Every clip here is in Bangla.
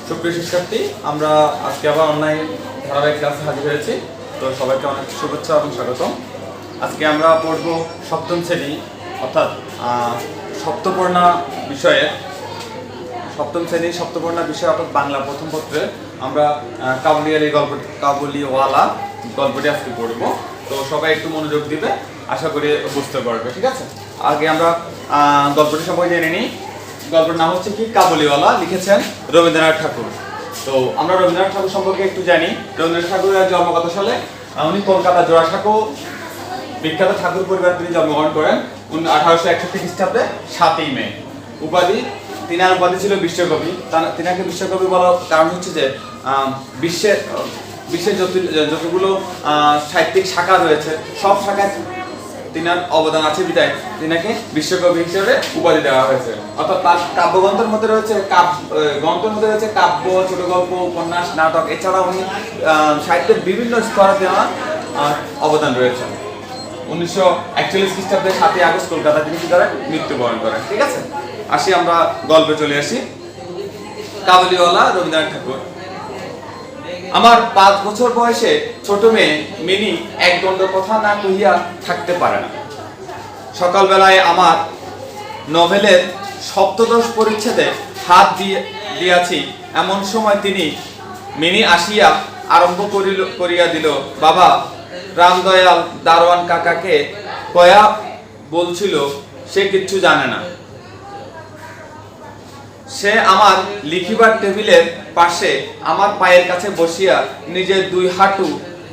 সুপ্রিয় শিক্ষার্থী, আমরা আজকে আবার অনলাইন ধারাবাহিক ক্লাসে হাজির হয়েছি। তো সবাইকে অনেক শুভেচ্ছা এবং স্বাগতম। আজকে আমরা পড়ব সপ্তম শ্রেণী অর্থাৎ সপ্তপর্ণা বিষয়ে, সপ্তম শ্রেণীর সপ্তপর্ণা বিষয় অর্থাৎ বাংলা প্রথম পত্রে আমরা কাবুলিওয়ালা গল্পটি আজকে পড়ব। তো সবাই একটু মনোযোগ দিবে, আশা করি বুঝতে পারবে। ঠিক আছে, আগে আমরা গল্পটি সম্পর্কে জেনে নিই। গল্পের নাম হচ্ছে কি কাবুলিওয়ালা, লিখেছেন রবীন্দ্রনাথ ঠাকুর। তো আমরা রবীন্দ্রনাথ ঠাকুর সম্পর্কে একটু জানি। রবীন্দ্রনাথ ঠাকুরের জন্ম কত সালে? উনি কলকাতা জোড়াসাঁকো বিখ্যাত ঠাকুর পরিবারে তিনি জন্মগ্রহণ করেন 1861 খ্রিস্টাব্দে 7ই মে। তিনার উপাধি ছিল বিশ্বকবি। তিনাকে বিশ্বকবি বলার কারণ হচ্ছে যে বিশ্বের যতগুলো সাহিত্যিক শাখা রয়েছে সব শাখায় তিনার অবদান আছে বিধায় তিনাকে বিশ্বকবি হিসেবে উপাধি দেওয়া হয়েছে। অর্থাৎ তার কাব্যগ্রন্থের মধ্যে রয়েছে কাব্য, ছোট গল্প, উপন্যাস, নাটক, এছাড়াও উনি সাহিত্যের বিভিন্ন স্তরে দেওয়া অবদান রয়েছে। 1941 খ্রিস্টাব্দে 7ই আগস্ট কলকাতা তিনি কি করেন? মৃত্যুবরণ করেন। ঠিক আছে, আসি আমরা গল্পে চলে আসি। কাবুলিওয়ালা রবীন্দ্রনাথ ঠাকুর। আমার 5 বছর বয়সে ছোট মেয়ে মিনি এক দণ্ড কথা না কহিয়া থাকতে পারে না। সকালবেলায় আমার নভেলের সপ্তদশ পরিচ্ছেদে হাত দিয়াছি, এমন সময় তিনি মিনি আসিয়া আরম্ভ করিয়া দিল, বাবা, রামদয়াল দারোয়ান কাকাকে কয়া বলছিল সে কিচ্ছু জানে না। সে আমার লিখিবার টেবিলের পাশে আমার পায়ের কাছে বসিয়া নিজের 2 হাঁটু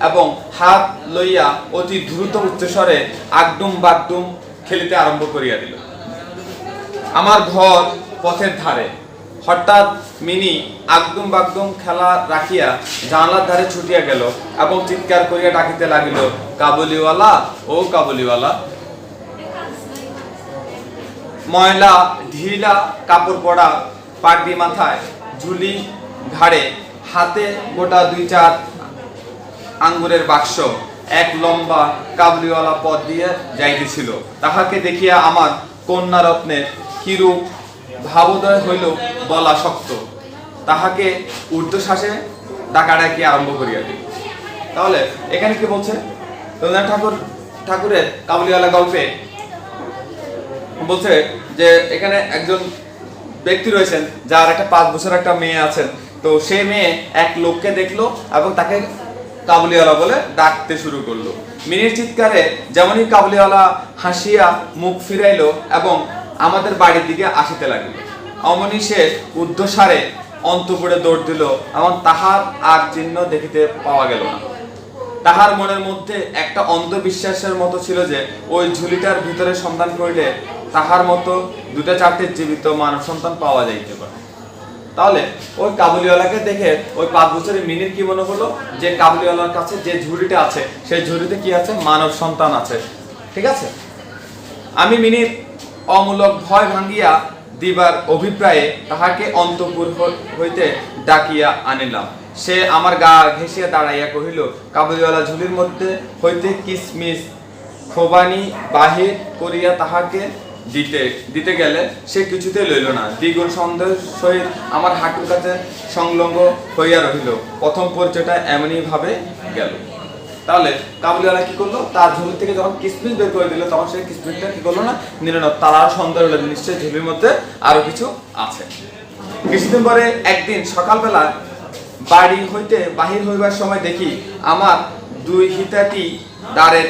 এবং হাত লইয়া অতি দ্রুত উচ্চস্বরে আগডুম বাগডুম খেলিতে আরম্ভ করিয়া দিল। আমার ঘর পথের ধারে। হঠাৎ মিনি আগডুম বাগডুম খেলা রাখিয়া জানলার ধারে ছুটিয়া গেল এবং চিৎকার করিয়া ডাকিতে লাগিল, কাবুলিওয়ালা, ও কাবুলিওয়ালা। ময়লা ঢিলা কাপড় পরা, পাগড়ি মাথায়, ঝুলি ঘাড়ে, হাতে গোটা 2-4 আঙ্গুরের বাক্স এক লম্বা কাবুলিওয়ালা পথ দিয়ে যাইতেছিল। তাহাকে দেখিয়া আমার কন্যা রত্নের কিরূপ ভাবোদয় হইল বলা শক্ত। তাহাকে ঊর্ধ্বশ্বাসে ডাকাডাকি আরম্ভ করিয়া দিল। তাহলে এখানে কি বলছে? রবীন্দ্রনাথ ঠাকুরের কাবুলিওয়ালা গল্পে বলছে যে এখানে একজন ব্যক্তি রয়েছেন যার একটা 5 বছর একটা মেয়ে আছেন। তো সেই মেয়ে এক লোককে দেখলো এবং তাকে কাবুলিওয়ালা বলে ডাকতে শুরু করলো। মিনির চিৎকারে যেমনই কাবুলিওয়ালা হাসিয়া মুখ ফিরাইলো এবং আমাদের বাড়ির দিকে আসিতে লাগিল, অমনি সে ঊর্ধ্বসারে অন্তপুরে দৌড় দিল এবং তাহার আর চিহ্ন দেখিতে পাওয়া গেল না। তাহার মনের মধ্যে একটা অন্ধবিশ্বাসের মতো ছিল যে ওই ঝুলিটার ভিতরে সন্ধান করিলে তাহার মতো 2-4টে জীবিত মানব সন্তান পাওয়া যাইতে পারে। তাহলে ওই কাবুলিওয়ালাকে দেখে ওই 5 বছরের মিনির কি মনে হলো যে কাবুলিওয়ালার কাছে যে ঝুড়িটা আছে সেই ঝুড়িতে কি আছে? মানব সন্তান আছে। ঠিক আছে, আমি মিনির অমূলক ভয় ভাঙ্গিয়া দিবার অভিপ্রায়ে তাহাকে অন্তপুর হইতে ডাকিয়া আনিলাম। সে আমার গা ঘেঁষিয়া দাঁড়াইয়া কহিল, কাবুলিওয়ালা ঝুলির মধ্যে হইতে কিসমিস খোবানি বাহির করিয়া তাহাকে দিতে গেলে সে কিছুতে লইল না। দ্বিগুণ সন্দেহের সহিত আমার হাঁটুর কাছে সংলগ্ন হইয়া রহিল। প্রথম পরিচয়টা এমনই ভাবে গেল। তাহলে কাবুলিওয়ালা কি করলো? তার ঝুলি থেকে যখন কিসমিস বের করে দিল তখন সেই কিসমিসটা কি করলো না? নিল না। তার আর সন্দেহ হলো নিশ্চয়ই ঝুলির মধ্যে আরো কিছু আছে। কিছুদিন পরে একদিন সকালবেলা বাড়ি হইতে বাহির হইবার সময় দেখি আমার 2 হিতাটি দ্বারের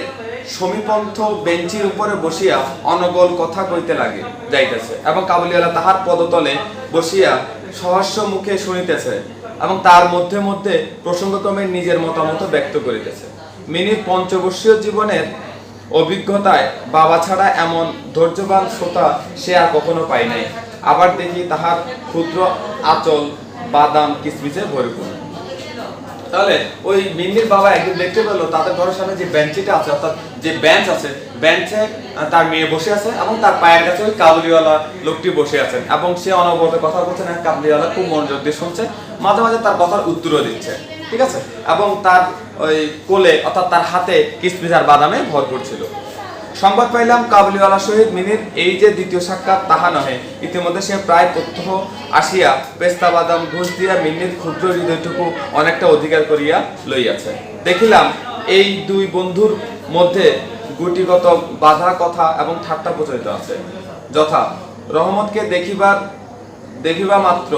সমীপন্থ বেঞ্চির উপরে বসিয়া অনর্গল কথা কইতে যাইতেছে এবং কাবুলিওয়ালা তাহার পদতলে বসিয়া সহাস্য মুখে শুনিতেছে এবং তার মধ্যে মধ্যে প্রসঙ্গক্রমে নিজের মতামত ব্যক্ত করিতেছে। মিনির পঞ্চবর্ষীয় জীবনের অভিজ্ঞতায় বাবা ছাড়া এমন ধৈর্যবান শ্রোতা সে আর কখনো পায় নাই। আবার দেখি তাহার ক্ষুদ্র আঁচল বাদাম কিসমিসে ভরপুর। তাহলে ওই মিন্দির বাবা একদিন দেখতে পেলো তাদের ঘরের সামনে যে বেঞ্চিটা আছে অর্থাৎ যে বেঞ্চ আছে, বেঞ্চে তার মেয়ে বসে আছে এবং তার পায়ের কাছে ওই কাবুলিওয়ালা লোকটি বসে আছেন এবং সে অনবরত কথা বলছেন। কাবুলিওয়ালা খুব মনোযোগ দিয়ে শুনছে, মাঝে মাঝে তার কথার উত্তরও দিচ্ছে। ঠিক আছে, এবং তার ওই কোলে অর্থাৎ তার হাতে কিসমিস আর বাদামে ভরপুর ছিল। সংবাদ পাইলাম কাবুলিওয়ালা সহিত মিনির এই যে দ্বিতীয় সাক্ষাৎ তাহা নহে, ইতিমধ্যে সে প্রায় প্রত্যহ আসিয়া পেস্তা বাদাম ঘুষ দিয়া মিনির ক্ষুদ্র হৃদয়টুকু অনেকটা অধিকার করিয়া লইয়াছে। দেখিলাম এই দুই বন্ধুর মধ্যে গুটিগত বাধা কথা এবং ঠাট্টা প্রচলিত আছে। যথা, রহমতকে দেখিবা মাত্র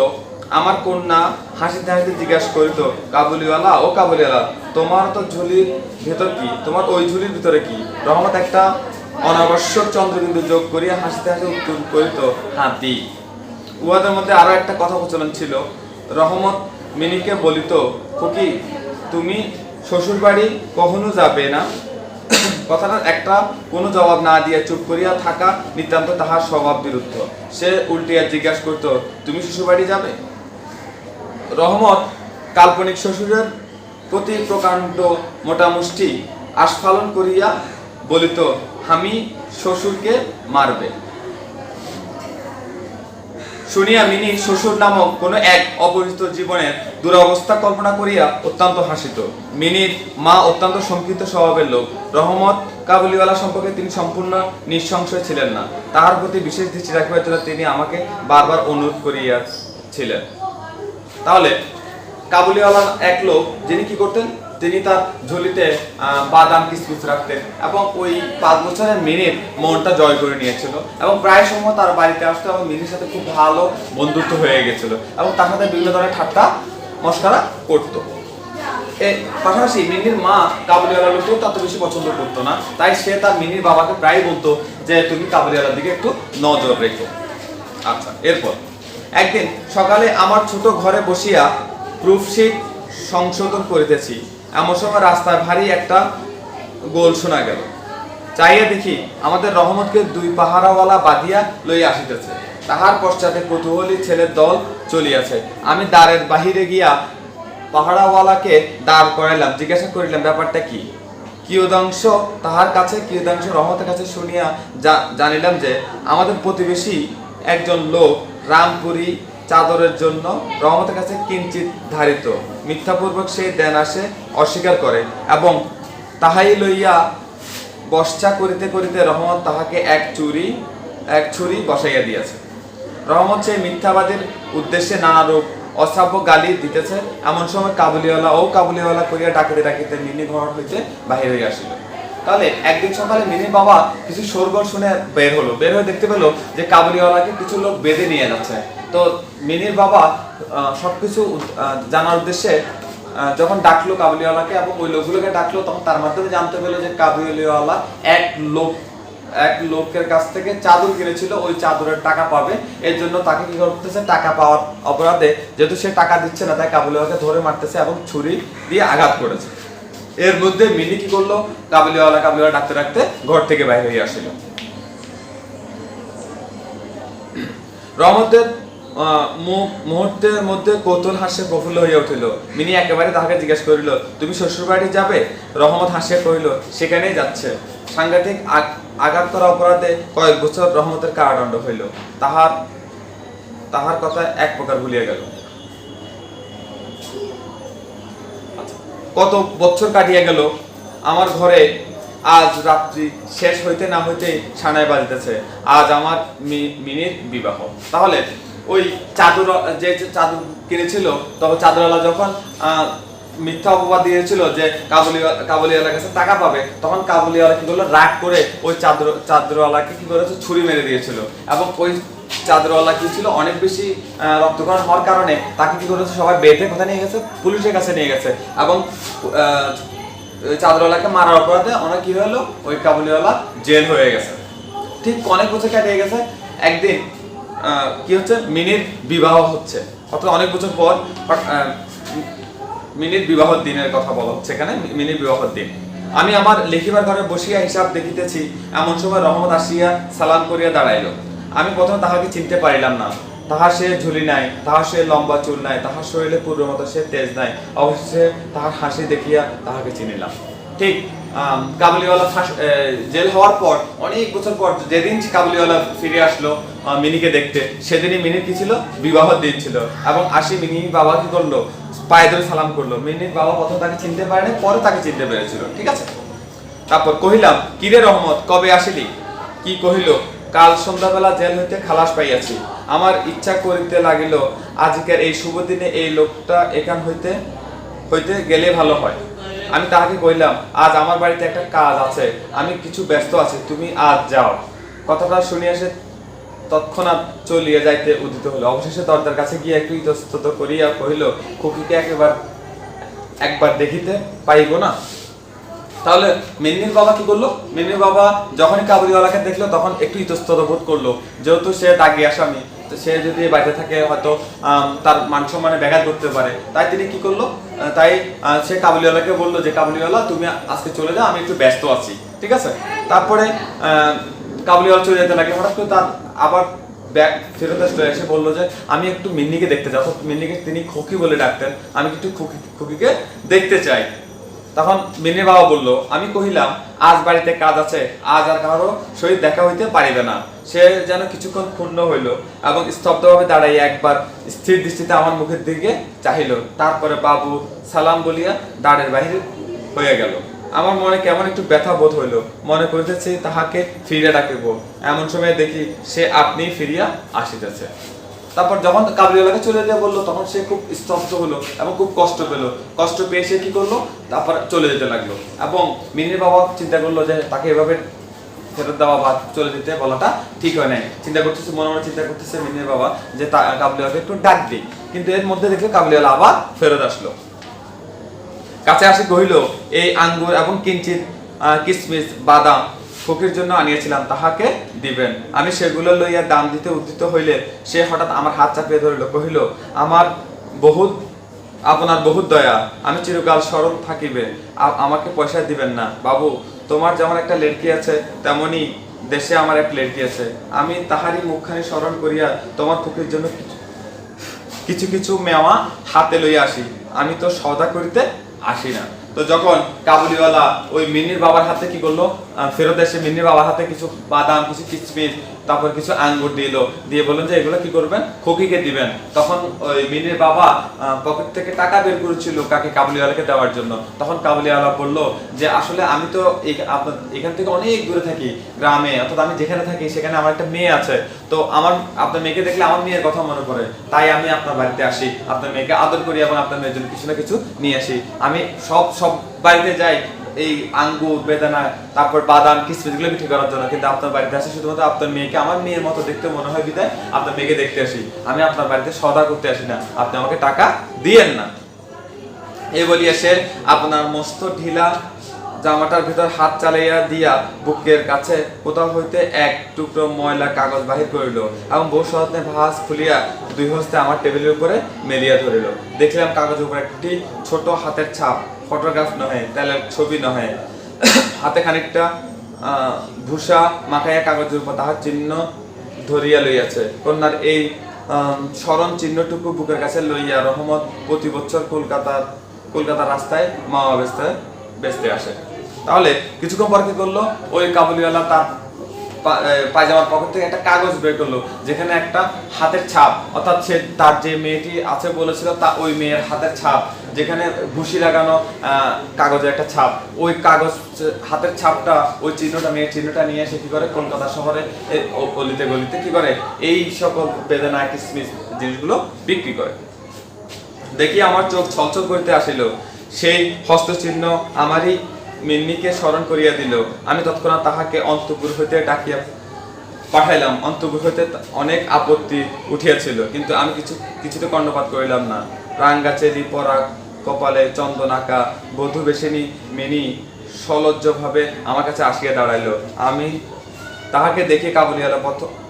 আমার কন্যা হাসিতে হাসিতে জিজ্ঞাসা করিত, কাবুলিওয়ালা ও কাবুলিওয়ালা, তোমার তো ঝুলির ভেতর কি, তোমার ওই ঝুলির ভিতরে কি? রহমত একটা অনাবশ্যক চন্দ্রবিন্দু যোগ করিয়া হাসিতে হাসিতে উত্তর করিত, হাতি। উহাদের মধ্যে আরো একটা কথা প্রচলন ছিল। রহমত মিনিকে বলিত, খুকি তুমি শ্বশুর বাড়ি কখনো যাবে না? কথাটার একটা কোনো জবাব না দিয়ে চুপ করিয়া থাকা নিতান্ত তাহার স্বভাব বিরুদ্ধ। সে উল্টিয়া জিজ্ঞাসা করত, তুমি শ্বশুর বাড়ি যাবে? রহমত কাল্পনিক শ্বশুরের প্রতি প্রকাণ্ড মোটা মুষ্টি আস্ফালন করিয়া বলিত, আমি শ্বশুরকে মারবে। শুনিয়া মিনি শ্বশুর নামক কোনো এক অপরিচিত জীবনের দুরবস্থা কল্পনা করিয়া অত্যন্ত হাসিত। মিনির মা অত্যন্ত সংকীর্ণ স্বভাবের লোক। রহমত কাবুলিওয়ালা সম্পর্কে তিনি সম্পূর্ণ নিঃসংশয় ছিলেন না। তাহার প্রতি বিশেষ দৃষ্টি রাখিবার জন্য তিনি আমাকে বারবার অনুরোধ করিয়াছিলেন। তাহলে কাবুলিওয়ালা এক লোক, যিনি কি করতেন, তিনি তার ঝুলিতে বাদাম কিসমিস রাখতেন এবং ওই 5 বছরের মিনির মনটা জয় করে নিয়েছিল এবং প্রায় সময় তার বাড়িতে আসতো এবং মিনির সাথে খুব ভালো বন্ধুত্ব হয়ে গেছিল এবং তার সাথে বিভিন্ন ধরনের ঠাট্টা মস্করা করতো। এর পাশাপাশি মিনির মা কাবুলিওয়ালা লোককেও তত বেশি পছন্দ করতো না, তাই সে তার মিনির বাবাকে প্রায় বলতো যে তুমি কাবুলিওয়ালার দিকে একটু নজর রেখো। আচ্ছা, এরপর একদিন সকালে আমার ছোট ঘরে বসিয়া প্রুফশিট সংশোধন করিতেছি, এমন সময় রাস্তায় ভারী একটা গোল শোনা গেল। চাইয়া দেখি আমাদের রহমতকে 2 পাহারাওয়ালা বাঁধিয়া লইয়া আসিতেছে। তাহার পশ্চাতে কৌতূহলী ছেলের দল চলিয়াছে। আমি দ্বারের বাহিরে গিয়া পাহারাওয়ালাকে দাঁড় করাইলাম, জিজ্ঞাসা করিলাম ব্যাপারটা কি। কিয়দাংশ তাহার কাছে, কিয়দাংশ রহমতের কাছে শুনিয়া জানিলাম যে আমাদের প্রতিবেশী একজন লোক রামপুরি চাদরের জন্য রহমতের কাছে কিঞ্চিত ধারিত মিথ্যাপূর্বক সেই দেন আসে অস্বীকার করে এবং তাহাই লইয়া বর্ষা করিতে করিতে রহমত তাহাকে এক ছুরি বসাইয়া দিয়েছে। রহমত সেই মিথ্যাবাদীর উদ্দেশ্যে নানারূপ অশ্রাব্য গালি দিতেছে। এমন সময় কাবুলিওয়ালা ও কাবুলিওয়ালা করিয়া ডাকিতে ডাকিতে মিনি ঘর হইতে বাহির হইয়া আসিল। তাহলে একদিন সকালে মিনির বাবা কিছু শোরগোল শুনে বের হয়ে দেখতে পেলো যে কাবুলিওয়ালাকে কিছু লোক বেঁধে নিয়ে যাচ্ছে। তো মিনির বাবা সবকিছু জানার উদ্দেশ্যে যখন ডাকলো কাবুলিওয়ালাকে এবং ওই লোকগুলোকে ডাকলো, তখন তার মাধ্যমে জানতে পেলো যে কাবুলিওয়ালা এক লোকের কাছ থেকে চাদর কিনেছিল, ওই চাদরের টাকা পাবে। এর জন্য তাকে কি করতেছে, টাকা পাওয়ার অপরাধে যেহেতু সে টাকা দিচ্ছে না, তাই কাবুলিওয়ালাকে ধরে মারতেছে এবং ছুরি দিয়ে আঘাত করেছে। এর মধ্যে মিনি কি করলো, কাবুলিওয়ালা ডাকতে ডাকতে ঘর থেকে বাইরে হয়ে আসিল। রহমতের মুহূর্তের মধ্যে কৌতূহল হাস্যে প্রফুল্ল হইয়া উঠিল। মিনি একেবারে তাহাকে জিজ্ঞেস করিল, তুমি শ্বশুর বাড়ি যাবে? রহমত হাসিয়া কহিল, সেখানেই যাচ্ছে। সাংঘাতিক আঘাত করা অপরাধে কয়েক বছর রহমতের কারাদণ্ড হইল। তাহার কথা এক প্রকার ভুলিয়া গেল। কত বছর কাটিয়া গেল, আমার ঘরে আজ রাত্রি শেষ হইতে না হইতে সানাই বাজিতেছে, আজ আমার মিনির বিবাহ। তাহলে ওই চাদর কিনেছিল, তখন চাদরওয়ালা যখন মিথ্যা অপবাদ দিয়েছিল যে কাবুলিওয়ালার কাছে টাকা পাবে, তখন কাবুলিওয়ালা কি করলো, রাগ করে ওই চাদরওয়ালাকে কি করেছে, ছুরি মেরে দিয়েছিল এবং ওই চাদরওয়ালা কি ছিল, অনেক বেশি রক্তক্ষরণ হওয়ার কারণে তাকে কি করেছে, সবাই বেঁধে কোথায় নিয়ে গেছে, পুলিশের কাছে নিয়ে গেছে এবং চাদরওয়ালাকে মারার অপরাধে অনেক কি হলো, ওই কাবুলিওয়ালা জেল হয়ে গেছে। ঠিক অনেক বছর কাটিয়ে গেছে, একদিন কি হচ্ছে, মিনির বিবাহ হচ্ছে। অর্থাৎ অনেক বছর পর মিনির বিবাহের দিনের কথা বলা হচ্ছে এখানে, মিনির বিবাহের দিন। আমি আমার লিখিবার ঘরে বসিয়া হিসাব দেখিতেছি, এমন সময় রহমত আসিয়া সালাম করিয়া দাঁড়াইল। আমি প্রথমে তাহাকে চিনতে পারিলাম না। তাহার সে ঝুলি নাই, তাহার সে লম্বা চুল নাই, তাহার শরীরে পূর্বের মতো সে তেজ নাই। অবশেষে তাহার হাসি দেখিয়া তাহাকে চিনিলাম। ঠিক কাবুলিওয়ালা জেল হওয়ার পর অনেক বছর পর যেদিন কাবুলিওয়ালা ফিরে আসলো মিনিকে দেখতে, সেদিনই মিনির কি ছিল, বিবাহের দিন ছিল এবং মিনির বাবা কি করলো, পায়ে ধরে সালাম করলো। মিনির বাবা প্রথম তাকে চিনতে পারেনি, পরে তাকে চিনতে পেরেছিল। ঠিক আছে, তারপর কহিলাম, কিরে রহমত, কবে আসিলি? কি কহিল, কাল সন্ধ্যাবেলা জেল হইতে খালাস পাইয়াছি। আমার ইচ্ছা করিতে লাগিল, আজকের এই শুভ দিনে এই লোকটা এখান হইতে হইতে গেলে ভালো হয়। আমি তাহাকে কহিলাম, আজ আমার বাড়িতে একটা কাজ আছে, আমি কিছু ব্যস্ত আছি, তুমি আজ যাও। কথাটা শুনিয়া সে তৎক্ষণাৎ চলিয়া যাইতে উদ্যত হলো। অবশেষে দরজার কাছে গিয়ে একটু ইতস্তত করিয়া কহিল, খুকিকে একবার দেখিতে পাইব না? তাহলে মিন্নির বাবা কি করলো? মিন্নির বাবা যখনই কাবুলিওয়ালাকে দেখলো তখন একটু ইতস্তত বোধ করলো, যেহেতু সে দাগি আসামি, তো সে যদি বাড়িতে থাকে হয়তো তার মান সম্মানে ব্যাঘাত করতে পারে। তাই তিনি কি করলো, তাই সে কাবুলিওয়ালাকে বললো যে, কাবুলিওয়ালা তুমি আজকে চলে যাও, আমি একটু ব্যস্ত আছি, ঠিক আছে? তারপরে কাবুলিওয়ালা চলে যেতে লাগে। হঠাৎ করে তার আবার ব্যাগ ফেরত এসে বললো যে, আমি একটু মিন্নিকে দেখতে যাবো। মিন্নিকে তিনি খুকি বলে ডাকতেন, আমি একটু খুকিকে দেখতে চাই। তখন মিন্নির বাবা বলল, আমি কহিলাম, আজ বাড়িতে কাজ আছে, আজ আর কারো সহিত দেখা হইতে পারিবে না। সে যেন কিছুক্ষণ ক্ষুণ্ণ হইল এবং স্তব্ধভাবে দাঁড়াইয়া একবার স্থির দৃষ্টিতে আমার মুখের দিকে চাহিল। তারপরে বাবু সালাম বলিয়া দ্বারের বাহির হইয়া গেল। আমার মনে কেমন একটু ব্যথা বোধ হইল, মনে করিতেছি তাহাকে ফিরিয়া ডাকিব। এমন সময় দেখি সে আপনি ফিরিয়া আসিতেছে। তারপর যখন কাবুলিওয়ালাকে চলে যেতে বললো, তখন সে খুব স্তব্ধ হলো এবং খুব কষ্ট পেলো। কষ্ট পেয়ে সে কি করলো, তারপর চলে যেতে লাগলো। এবং মিনির বাবা চিন্তা করলো যে তাকে এভাবে ফেরত দেওয়া বা চলে যেতে বলাটা ঠিক হয় নাই। চিন্তা করতেছে, মনে মনে চিন্তা করতেছে মিনির বাবা যে কাবুলিওয়ালাকে একটু ডাক দিই। কিন্তু এর মধ্যে দেখলো কাবুলিওয়ালা আবার ফেরত আসলো। কাছে আসে কহিল, এই আঙ্গুর এবং কিঞ্চিত কিশমিশ বাদাম ফকির জন্য আনিয়েছিলাম, তাহাকে দিবেন। আমি সেগুলো লইয়া দাম দিতে উদ্যত হইলে সে হঠাৎ আমার হাত চাপিয়ে ধরিল, কহিল, আপনার বহুত দয়া, আমি চিরকাল স্মরণ থাকিবে, আমাকে পয়সা দিবেন না। বাবু, তোমার যেমন একটা লড়কি আছে, তেমনি দেশে আমার এক লড়কি আছে। আমি তাহারই মুখখানি স্মরণ করিয়া তোমার ফকির জন্য কিছু কিছু মেওয়া হাতে লইয়া আসি। আমি তো সওদা করিতে আসি না। তো যখন কাবুলিওয়ালা ওই মিন্নির বাবার হাতে কি করলো, ফেরত এসে মিন্নির বাবার হাতে কিছু বাদাম, কিছু কিশমিশ, তারপর কিছু আঙ্গুর দিল, দিয়ে বললেন যে এগুলো কি করবেন, খুকিকে দিবেন। তখন ওই মিন্নির বাবা পকেট থেকে টাকা বের করেছিল কাকে, কাবুলিওয়ালাকে দেওয়ার জন্য। তখন কাবুলিওয়ালা বললো যে, আসলে আমি তো এখান থেকে অনেক দূরে থাকি, গ্রামে, অর্থাৎ আমি যেখানে থাকি সেখানে আমার একটা মেয়ে আছে। তো আপনার মেয়েকে দেখলে আমার মেয়ের কথা মনে পড়ে, তাই আমি আপনার বাড়িতে আসি, আপনার মেয়েকে আদর করি এবং আপনার মেয়ের জন্য কিছু না কিছু নিয়ে আসি। আমি সব বাড়িতে যাই এই আঙ্গুর, বেদানা, তারপর বাদাম, কিশমিশ গুলো বিক্রি করার জন্য, কিন্তু আপনার বাড়িতে আসি শুধুমাত্র আপনার মেয়েকে আমার মেয়ের মতো দেখতে মনে হয় বিদায় আপনার মেয়েকে দেখতে আসি। আমি আপনার বাড়িতে সওদা করতে আসি না, আপনি আমাকে টাকা দিয়েন না। এই বলিয়া সে আপনার মস্ত ঢিলা জামাটার ভিতর হাত চালাইয়া দিয়া বুকের কাছে কোথাও হইতে এক টুকরো ময়লা কাগজ বাহির করিল এবং বহু সযত্নে ভাঁজ খুলিয়া দুই হস্তে আমার টেবিলের উপরে মেলিয়া ধরিল। দেখলাম কাগজের উপর একটি ছোট হাতের ছাপ, ফটোগ্রাফ নহে, তেলের ছবি নহে, হাতে খানিকটা ভূষা মাখাইয়া কাগজের উপর তাহার চিহ্ন ধরিয়া লইয়াছে। কন্যার এই স্মরণ চিহ্নটুকু বুকের কাছে লইয়া রহমত প্রতি বছর কলকাতার রাস্তায় মামা বেচতে আসে। তাহলে কিছুক্ষণ পর কি করলো, ওই কাবুলিওয়ালা তার পায়জামার পকেট থেকে একটা কাগজ বের করলো, যেখানে একটা হাতের ছাপ, অর্থাৎ সে তার যে মেয়েটি আছে বলেছিল তা ওই মেয়ের হাতের ছাপ, যেখানে ঘুষি লাগানো কাগজের একটা ছাপ, ওই কাগজ হাতের ছাপটা, ওই চিহ্নটা, মেয়ের চিহ্নটা নিয়ে এসে কি করে কলকাতা শহরে গলিতে গলিতে কি করে এই সকল বেদানা, কিশমিশ জিনিসগুলো বিক্রি করে। দেখি আমার চোখ ছলছল করিতে আসিল। সেই হস্তচিহ্ন আমারই মিন্নিকে স্মরণ করিয়া দিল। আমি তৎক্ষণাৎ তাহাকে অন্তঃপুর হইতে ডাকিয়া পাঠাইলাম। অন্তঃপুর হইতে অনেক আপত্তি উঠিয়াছিল, কিন্তু আমি কিছুতে কর্ণপাত করিলাম না। রাঙ্গাচেরি পরা, কপালে চন্দন আঁকা বধূ বেশিনী মিনি সলজ্জভাবে আমার কাছে আসিয়া দাঁড়াইল। আমি তাহাকে দেখে কাবুলিওয়ালা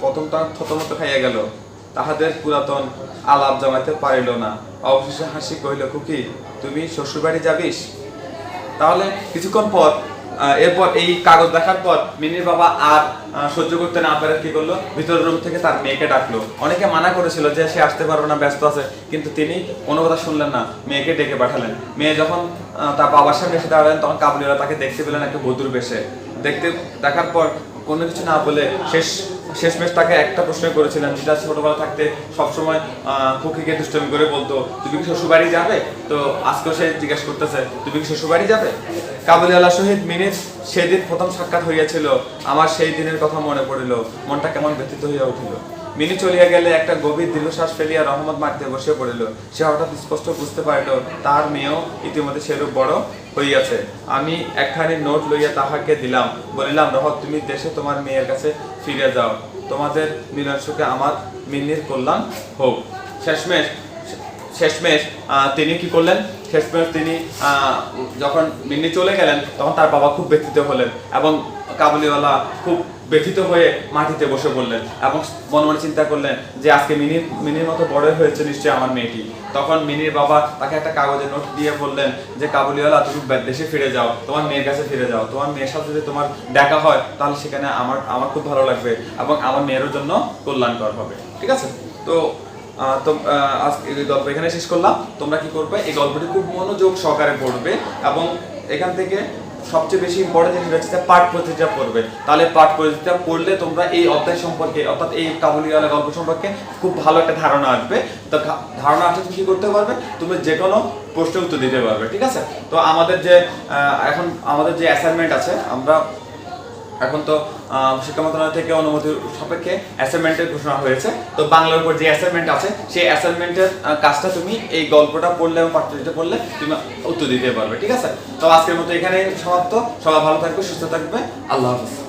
প্রথমটা থতমত খাইয়া গেল, তাহাদের পুরাতন আলাপ জমাইতে পারিল না। অবশেষে হাসি কহিল, খুকি, তুমি শ্বশুরবাড়ি যাবিস? তাহলে কিছুক্ষণ পর এরপর এই কাগজ দেখার পর মিনির বাবা আর সহ্য করতে না পারে কি করলো, ভিতরের রুম থেকে তার মেয়েকে ডাকলো। অনেকে মানা করেছিল যে সে আসতে পারবে না, ব্যস্ত আছে, কিন্তু তিনি কোনো কথা শুনলেন না, মেয়েকে ডেকে পাঠালেন। মেয়ে যখন তার বাবার সামনে এসে দাঁড়ালেন, তখন কাবুলিওয়ালা তাকে দেখতে পেলেন একটা বধূর বেশে। দেখার পর কোনো কিছু না বলে শেষমেশ তাকে একটা প্রশ্ন করেছিলেন, যেটা ছোটবেলা থাকতে সবসময় খুকিকে দুষ্টমি করে বলতো, তুমি কি শ্বশুরবাড়ি যাবে? তো আজকেও সে জিজ্ঞেস করতেছে, তুমি কি শ্বশুরবাড়ি যাবে? কাবুলিওয়ালা সহিত মিনির সেদিন প্রথম সাক্ষাৎ হইয়াছিল, আমার সেই দিনের কথা মনে পড়িল, মনটা কেমন ব্যথিত হইয়া উঠিল। মিনি চলিয়া গেলে একটা গভীর দীর্ঘশ্বাস ফেলিয়া রহমত মাটিতে বসিয়া পড়িল। সে হঠাৎ স্পষ্ট বুঝতে পারিল তার মেয়েও ইতিমধ্যে সেরূপ বড় হইয়াছে। আমি একখানি নোট লইয়া তাহাকে দিলাম, বলিলাম, রহমত, তুমি দেশে তোমার মেয়ের কাছে ফিরে যাও, তোমাদের মিলন সুখে আমার মিন্নির কল্যাণ হোক। শেষমেশ শেষমেশ তিনি কি করলেন? শেষমেশ তিনি যখন মিন্নি চলে গেলেন তখন তার বাবা খুব ব্যথিত হলেন এবং কাবুলিওয়ালা খুব ব্যথিত হয়ে মাটিতে বসে পড়লেন এবং মনে মনে চিন্তা করলেন যে আজকে মিনির মতো বড় হয়েছে নিশ্চয়ই আমার মেয়েটি। তখন মিনির বাবা তাকে একটা কাগজে নোট দিয়ে বললেন যে কাবুলিওয়ালা, তুমি দেশে ফিরে যাও, তোমার মেয়ের কাছে ফিরে যাও, তোমার মেয়ের সাথে যদি তোমার দেখা হয় তাহলে সেখানে আমার খুব ভালো লাগবে এবং আমার মেয়ের জন্য কল্যাণকর হবে। ঠিক আছে? তো আজকে এই গল্প এখানে শেষ করলাম। তোমরা কি করবে, এই গল্পটি খুব মনোযোগ সহকারে পড়বে এবং এখান থেকে সবচেয়ে বেশি ইম্পর্টেন্ট জিনিস হচ্ছে পাঠ পদ্ধতিটা পড়বে। তাহলে পাঠ পদ্ধতিটা পড়লে তোমরা এই অধ্যায় সম্পর্কে, অর্থাৎ এই কাবুলিওয়ালা গল্প সম্পর্কে খুব ভালো একটা ধারণা আসবে। তো ধারণা আসলে তুমি কি করতে পারবে, তুমি যে কোনো প্রশ্নের উত্তর দিতে পারবে। ঠিক আছে? তো আমাদের যে অ্যাসাইনমেন্ট আছে, আমরা এখন তো শিক্ষা মন্ত্রণালয় থেকে অনুমতি সাপেক্ষে অ্যাসাইনমেন্টের ঘোষণা হয়েছে। তো বাংলার উপর যে অ্যাসাইনমেন্ট আছে সেই অ্যাসাইনমেন্টের কাজটা তুমি এই গল্পটা পড়লে এবং পাঠ্যটা পড়লে তুমি উত্তর দিতে পারবে। ঠিক আছে? তো আজকের মতো এখানে সমাপ্ত। সবাই ভালো থাকবে, সুস্থ থাকবে। আল্লাহ হাফেজ।